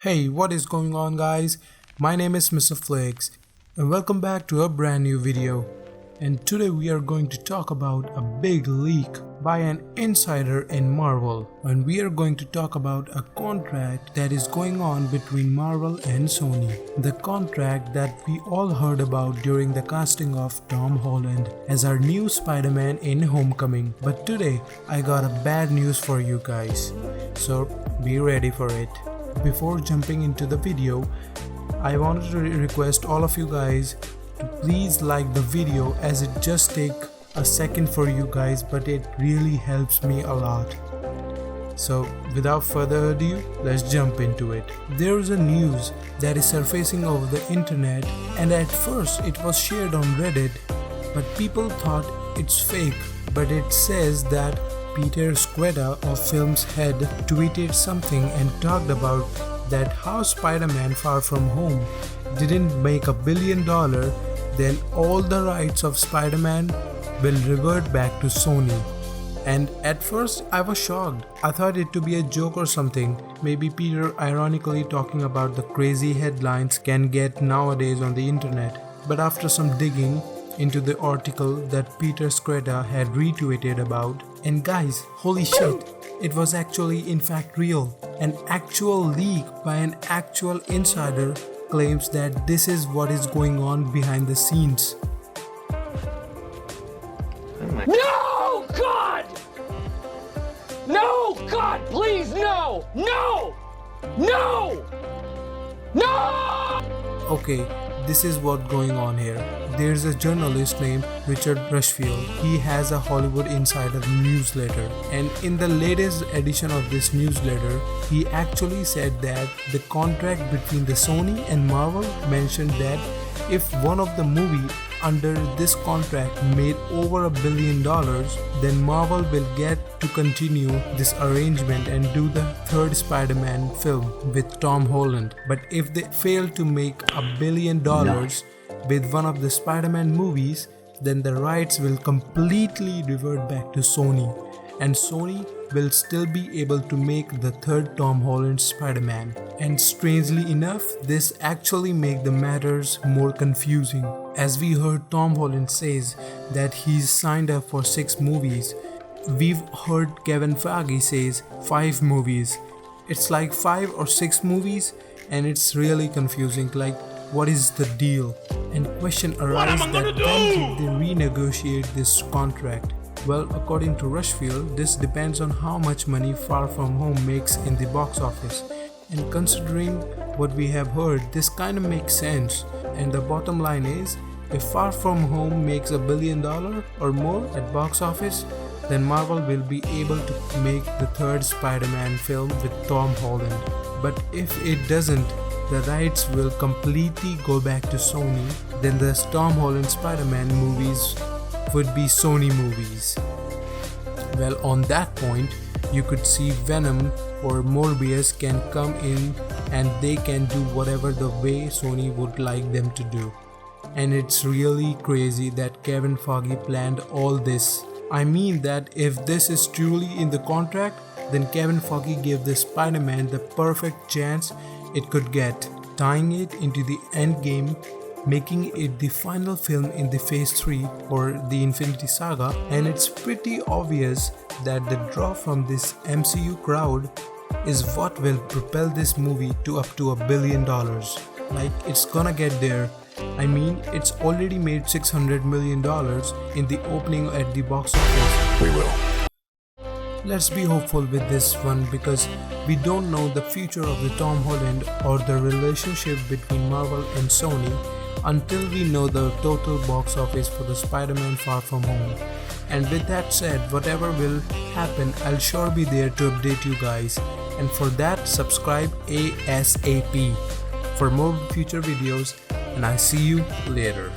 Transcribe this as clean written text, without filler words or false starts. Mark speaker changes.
Speaker 1: Hey, what is going on guys? My name is Mr. Flakes and welcome back to a brand new video. And today we are going to talk about a big leak by an insider in Marvel. And we are going to talk about a contract that is going on between Marvel and Sony. The contract that we all heard about during the casting of Tom Holland as our new Spider-Man in Homecoming. But today I got a bad news for you guys. So be ready for it. Before jumping into the video, I wanted to request all of you guys to please like the video, as it just takes a second for you guys, but it really helps me a lot. So without further ado, let's jump into it. There is a news that is surfacing over the internet, and at first it was shared on Reddit, but people thought it's fake. But it says that Peter Squeda of Films Head tweeted something and talked about that how Spider-Man Far From Home didn't make $1 billion, then all the rights of Spider-Man will revert back to Sony. And at first I was shocked. I thought it to be a joke or something. Maybe Peter ironically talking about the crazy headlines can get nowadays on the internet. But after some digging into the article that Peter Squeda had retweeted about, and guys, holy shit, it was actually in fact real. An actual leak by an actual insider claims that this is what is going on behind the scenes.
Speaker 2: No, God! No, God, please, no! No! No! No!
Speaker 1: Okay, this is what's going on here. There's a journalist named Richard Rushfield. He has a Hollywood Insider newsletter, and in the latest edition of this newsletter, he actually said that the contract between the Sony and Marvel mentioned that if one of the movie under this contract made over $1 billion, then Marvel will get to continue this arrangement and do the third Spider-Man film with Tom Holland. But if they fail to make $1 billion with one of the Spider-Man movies, then the rights will completely revert back to Sony, and Sony will still be able to make the third Tom Holland Spider-Man. And strangely enough, this actually makes the matters more confusing, as we heard Tom Holland says that he's signed up for 6 movies. We've heard Kevin Feige says 5 movies. It's like 5 or 6 movies, and it's really confusing, like what is the deal? And question arises that when did they renegotiate this contract? Well, according to Rushfield, this depends on how much money Far From Home makes in the box office. And considering what we have heard, this kind of makes sense. And the bottom line is, if Far From Home makes $1 billion or more at box office, then Marvel will be able to make the third Spider-Man film with Tom Holland. But if it doesn't, the rights will completely go back to Sony. Then the Tom Holland Spider-Man movies would be Sony movies. Well, on that point, you could see Venom or Morbius can come in and they can do whatever the way Sony would like them to do. And it's really crazy that Kevin Feige planned all this. I mean that if this is truly in the contract, then Kevin Feige gave the Spider-Man the perfect chance it could get, tying it into the end game, making it the final film in the phase 3 or the Infinity Saga. And it's pretty obvious that the draw from this MCU crowd is what will propel this movie to up to $1 billion. Like, it's gonna get there. I mean, it's already made $600 million in the opening at the box office.
Speaker 3: We will.
Speaker 1: Let's be hopeful with this one, because we don't know the future of the Tom Holland or the relationship between Marvel and Sony until we know the total box office for the Spider-Man Far From Home. And with that said, whatever will happen, I'll sure be there to update you guys. And for that, subscribe ASAP for more future videos, and I see you later.